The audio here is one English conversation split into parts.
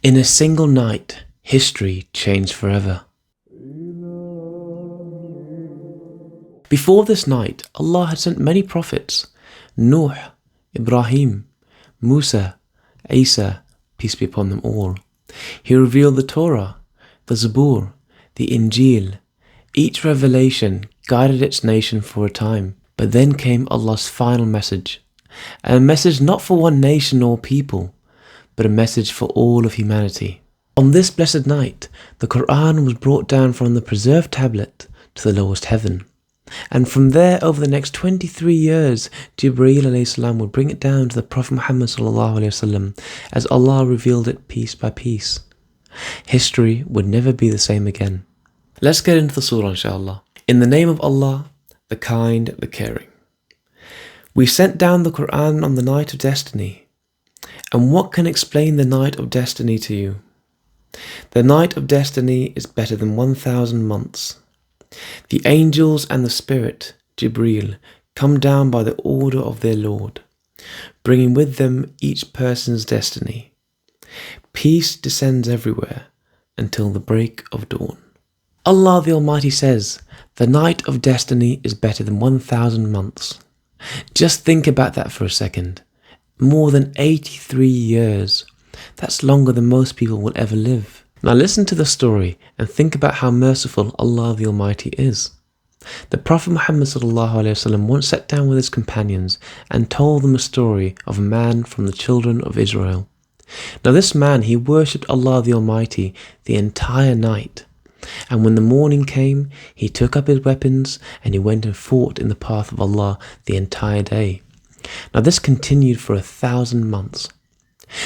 In a single night, history changed forever. Before this night, Allah had sent many prophets: Nuh, Ibrahim, Musa, Isa, peace be upon them all. He revealed the Torah, the Zabur, the Injil. Each revelation guided its nation for a time, but then came Allah's final message. A message not for one nation or people, but a message for all of humanity. On this blessed night, the Qur'an was brought down from the preserved tablet to the lowest heaven. And from there, over the next 23 years, Jibreel alayhi salam would bring it down to the Prophet Muhammad sallallahu alayhi wasallam as Allah revealed it piece by piece. History would never be the same again. Let's get into the surah, inshallah. In the name of Allah, the kind, the caring. We sent down the Qur'an on the night of destiny. And what can explain the night of destiny to you? The night of destiny is better than 1,000 months. The angels and the Spirit, Jibreel, come down by the order of their Lord, bringing with them each person's destiny. Peace descends everywhere until the break of dawn. Allah the Almighty says, the night of destiny is better than 1,000 months. Just think about that for a second. More than 83 years. That's longer than most people will ever live. Now listen to the story and think about how merciful Allah the Almighty is. The Prophet Muhammad once sat down with his companions and told them a story of a man from the children of Israel. Now this man, he worshipped Allah the Almighty the entire night. And when the morning came, he took up his weapons and he went and fought in the path of Allah the entire day. Now this continued for 1,000 months.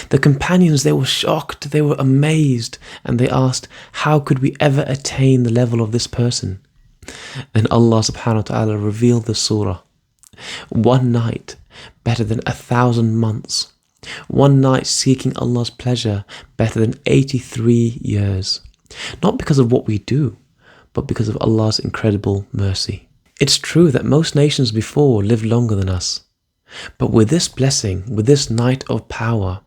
The companions, they were shocked, they were amazed, and they asked, how could we ever attain the level of this person? And Allah subhanahu wa ta'ala revealed the surah. One night better than 1,000 months. One night seeking Allah's pleasure better than 83 years. Not because of what we do, but because of Allah's incredible mercy. It's true that most nations before lived longer than us. But with this blessing, with this night of power,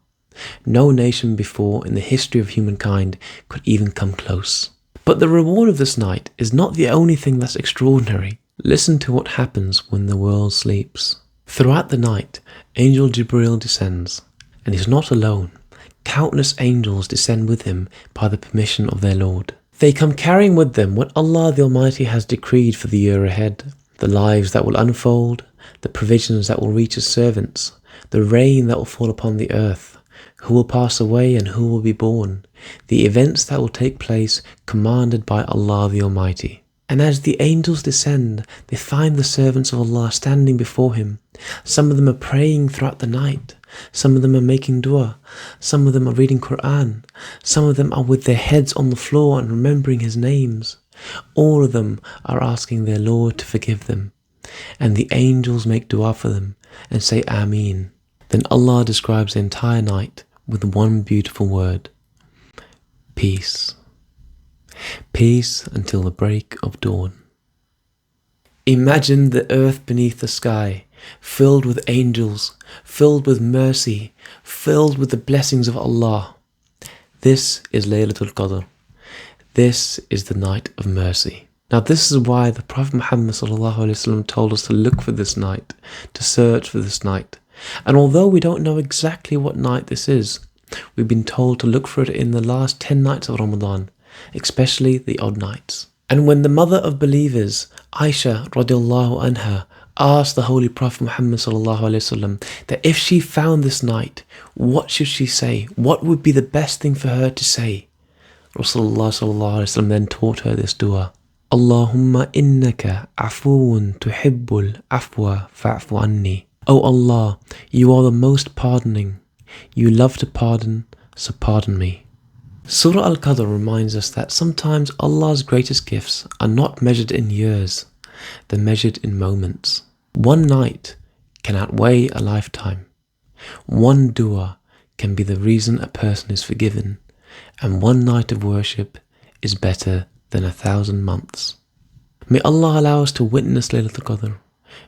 no nation before in the history of humankind could even come close. But the reward of this night is not the only thing that's extraordinary. Listen to what happens when the world sleeps. Throughout the night, Angel Jibreel descends, and he's not alone. Countless angels descend with him by the permission of their Lord. They come carrying with them what Allah the Almighty has decreed for the year ahead, the lives that will unfold, the provisions that will reach His servants, the rain that will fall upon the earth, who will pass away and who will be born, the events that will take place commanded by Allah the Almighty. And as the angels descend, they find the servants of Allah standing before Him. Some of them are praying throughout the night. Some of them are making du'a. Some of them are reading Qur'an. Some of them are with their heads on the floor and remembering His names. All of them are asking their Lord to forgive them. And the angels make du'a for them and say Āmīn. Then Allah describes the entire night with one beautiful word: peace. Peace until the break of dawn. Imagine the earth beneath the sky, filled with angels, filled with mercy, filled with the blessings of Allah. This is Laylatul Qadr. This is the night of mercy. Now this is why the Prophet Muhammad told us to look for this night, to search for this night. And although we don't know exactly what night this is, we've been told to look for it in the last 10 nights of Ramadan, especially the odd nights. And when the mother of believers, Aisha radiallahu anha, asked the Holy Prophet Muhammad that if she found this night, what should she say? What would be the best thing for her to say? Rasulullah then taught her this dua: Allahumma innaka afuun tuhibbul afwa fa'fu anni. O Allah, you are the most pardoning. You love to pardon, so pardon me. Surah Al-Qadr reminds us that sometimes Allah's greatest gifts are not measured in years, they're measured in moments. One night can outweigh a lifetime. One dua can be the reason a person is forgiven, and one night of worship is better than 1,000 months. May Allah allow us to witness Laylatul Qadr.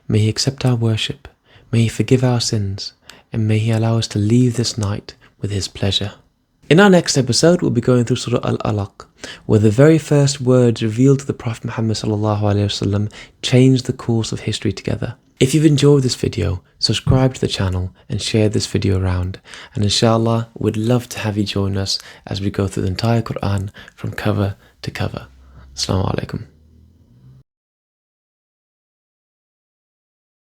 May He accept our worship, may He forgive our sins, and may He allow us to leave this night with His pleasure. In our next episode, we'll be going through Surah Al-Alaq, where the very first words revealed to the Prophet Muhammad ﷺ changed the course of history together. If you've enjoyed this video, subscribe to the channel and share this video around. And inshallah, we'd love to have you join us as we go through the entire Qur'an from cover to cover. Assalamu alaikum.